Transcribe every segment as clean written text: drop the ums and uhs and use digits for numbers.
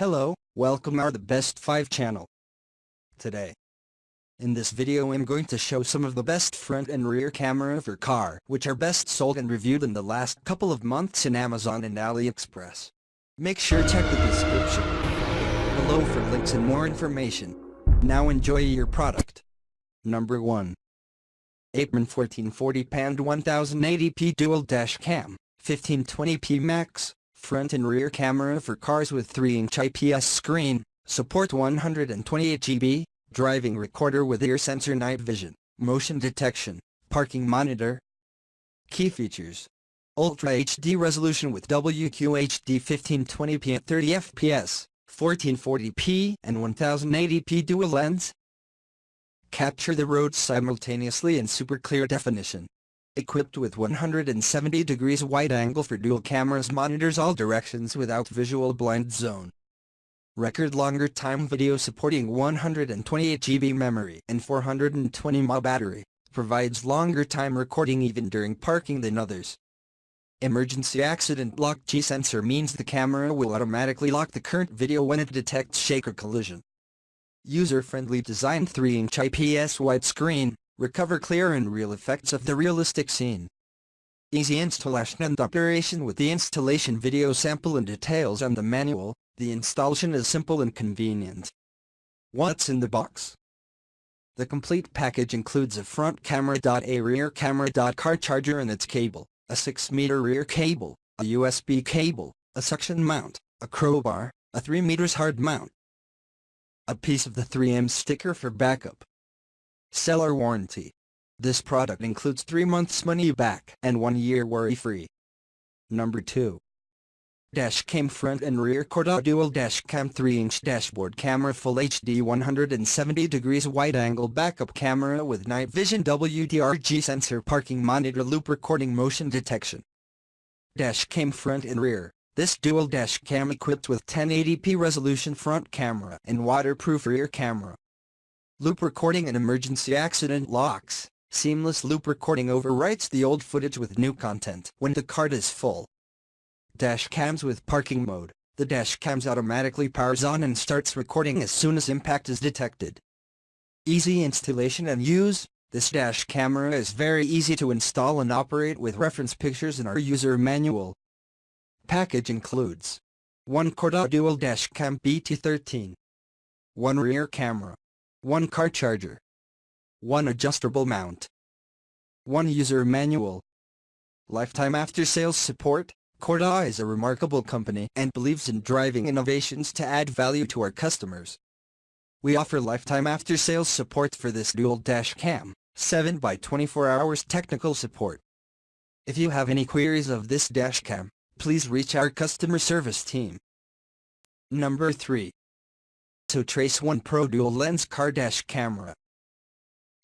Hello, welcome our the best 5 channel. Today, in this video I'm going to show some of the best front and rear camera for car which are best sold and reviewed in the last couple of months in Amazon and AliExpress. Make sure check the description below for links and more information. Now enjoy your product. Number 1. APEMAN 1440 Pand 1080p Dual Dash Cam, 1520p Max. Front and rear camera for cars with 3-inch IPS screen, support 128GB, driving recorder with ear sensor night vision, motion detection, parking monitor. Key features: Ultra HD resolution with WQHD 1520p at 30fps, 1440p and 1080p dual lens. Capture the road simultaneously in super clear definition. Equipped with 170 degrees wide angle for dual cameras, monitors all directions without visual blind zone. Record longer time video supporting 128GB memory and 420 mAh battery, provides longer time recording even during parking than others. Emergency accident lock G sensor means the camera will automatically lock the current video when it detects shake or collision. User-friendly design 3-inch IPS widescreen. Recover clear and real effects of the realistic scene. Easy installation and operation with the installation video sample and details on the manual. The installation is simple and convenient. What's in the box? The complete package includes a front camera, a rear camera, car charger and its cable, a 6-meter rear cable, a USB cable, a suction mount, a crowbar, a 3 meters hard mount, a piece of the 3M sticker for backup. Seller warranty. This product includes 3 months money back and 1 year worry-free. Number 2. Dash cam front and rear CHORTAU dual dash cam 3-inch dashboard camera, full HD 170 degrees wide angle backup camera with night vision, WDRG sensor, parking monitor, loop recording, motion detection. Dash cam front and rear. This dual dash cam equipped with 1080p resolution front camera and waterproof rear camera. Loop recording and emergency accident locks. Seamless loop recording overwrites the old footage with new content when the card is full. Dash cams with parking mode. The dash cams automatically powers on and starts recording as soon as impact is detected. Easy installation and use. This dash camera is very easy to install and operate with reference pictures in our user manual. Package includes 1 CHORTAU dual dash cam BT13, 1 rear camera, 1 car charger, 1 adjustable mount, 1 user manual. Lifetime after-sales support. CHORTAU is a remarkable company and believes in driving innovations to add value to our customers. We offer lifetime after-sales support for this dual dash cam, 7 by 24 hours technical support. If you have any queries of this dash cam, please reach our customer service team. Number 3. Trace 1 Pro Dual Lens Car Dash Camera,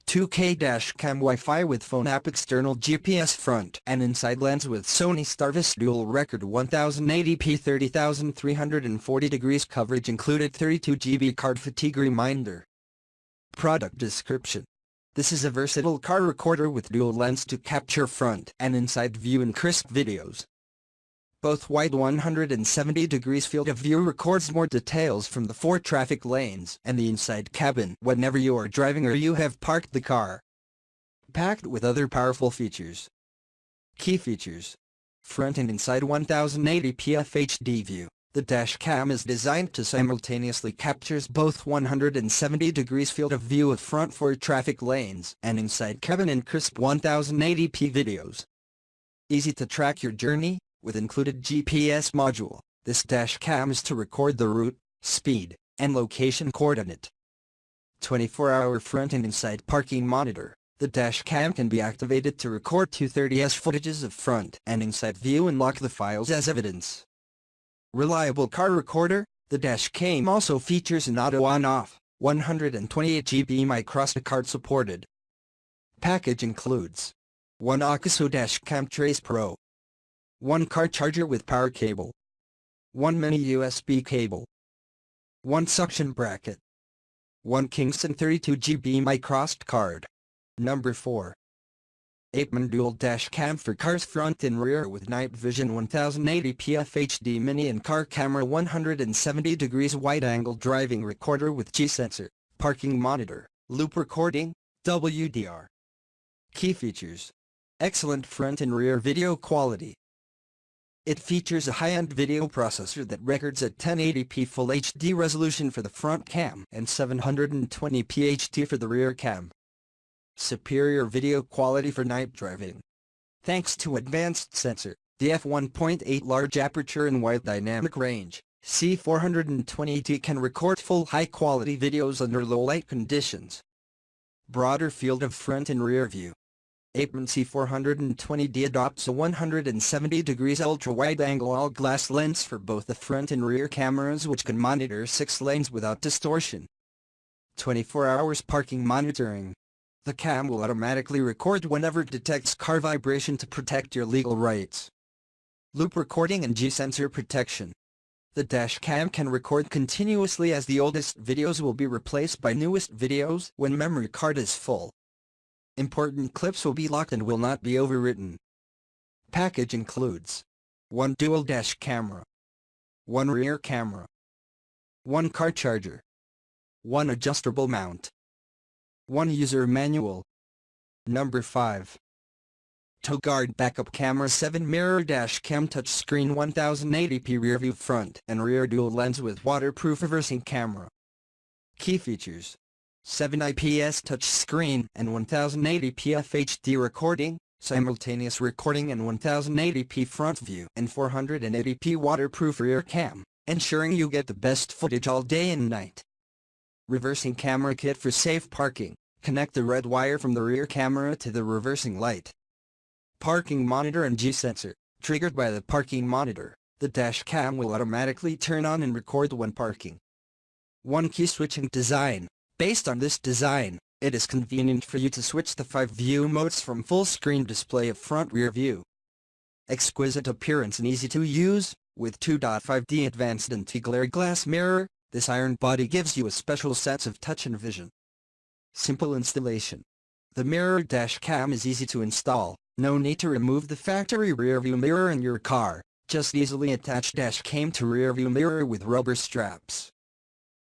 2K Dash Cam Wi-Fi with phone app, external GPS front and inside lens with Sony STARVIS dual record 1080p 30,340 degrees coverage included, 32GB card fatigue reminder. Product description. This is a versatile car recorder with dual lens to capture front and inside view in crisp videos. Both wide 170 degrees field of view records more details from the 4 traffic lanes and the inside cabin whenever you are driving or you have parked the car. Packed with other powerful features. Key features: front and inside 1080p FHD view. The dash cam is designed to simultaneously captures both 170 degrees field of view of front 4 traffic lanes and inside cabin in crisp 1080p videos. Easy to track your journey. With included GPS module, this dash cam is to record the route, speed, and location coordinate. 24-hour front and inside parking monitor. The dash cam can be activated to record 230s footages of front and inside view and lock the files as evidence. Reliable car recorder. The dash cam also features an auto on-off, 128GB microSD card supported. Package includes 1 AKASO dash cam Trace Pro, 1 car charger with power cable, 1 mini USB cable, 1 suction bracket, 1 Kingston 32GB microSD card. Number 4. APEMAN dual dash cam for cars front and rear with night vision 1080p FHD mini and car camera 170 degrees wide angle driving recorder with G-sensor, parking monitor, loop recording, WDR. Key features. Excellent front and rear video quality. It features a high-end video processor that records at 1080p Full HD resolution for the front cam and 720p HD for the rear cam. Superior video quality for night driving. Thanks to advanced sensor, the f1.8 large aperture and wide dynamic range, C420D can record full high-quality videos under low-light conditions. Broader field of front and rear view. APEMAN C420D adopts a 170 degrees ultra-wide-angle all-glass lens for both the front and rear cameras which can monitor 6 lanes without distortion. 24 hours parking monitoring. The cam will automatically record whenever it detects car vibration to protect your legal rights. Loop recording and G-sensor protection. The dash cam can record continuously as the oldest videos will be replaced by newest videos when memory card is full. Important clips will be locked and will not be overwritten. Package includes 1 dual dash camera, 1 rear camera, 1 car charger, 1 adjustable mount, 1 user manual. Number 5. TOEGUARD backup camera 7 mirror dash cam touchscreen 1080p rear view front and rear dual lens with waterproof reversing camera. Key features. 7 IPS touchscreen and 1080p FHD recording, simultaneous recording and 1080p front view and 480p waterproof rear cam, ensuring you get the best footage all day and night. Reversing camera kit for safe parking. Connect the red wire from the rear camera to the reversing light. Parking monitor and G-sensor. Triggered by the parking monitor, the dash cam will automatically turn on and record when parking. 1 key switching design. Based on this design, it is convenient for you to switch the 5 view modes from full screen display of front rear view. Exquisite appearance and easy to use, with 2.5D advanced anti-glare glass mirror, this iron body gives you a special sense of touch and vision. Simple installation. The mirror dash cam is easy to install, no need to remove the factory rear view mirror in your car, just easily attach dash cam to rear view mirror with rubber straps.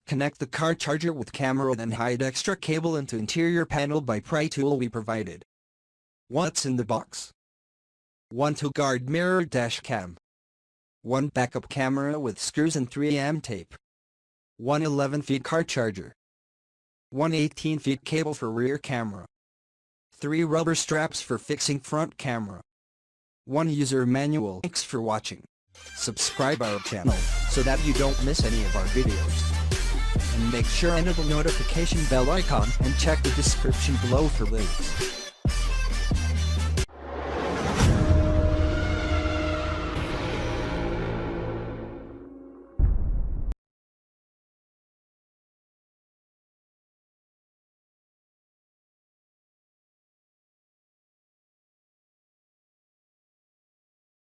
Connect the car charger with camera then hide extra cable into interior panel by pry tool we provided. What's in the box? 1 TOEGUARD mirror dash cam. 1 backup camera with screws and 3M tape. 1 11-feet car charger. 1 18-feet cable for rear camera. 3 rubber straps for fixing front camera. 1 user manual. Thanks for watching. Subscribe our channel so that you don't miss any of our videos. And make sure enable notification bell icon and check the description below for links.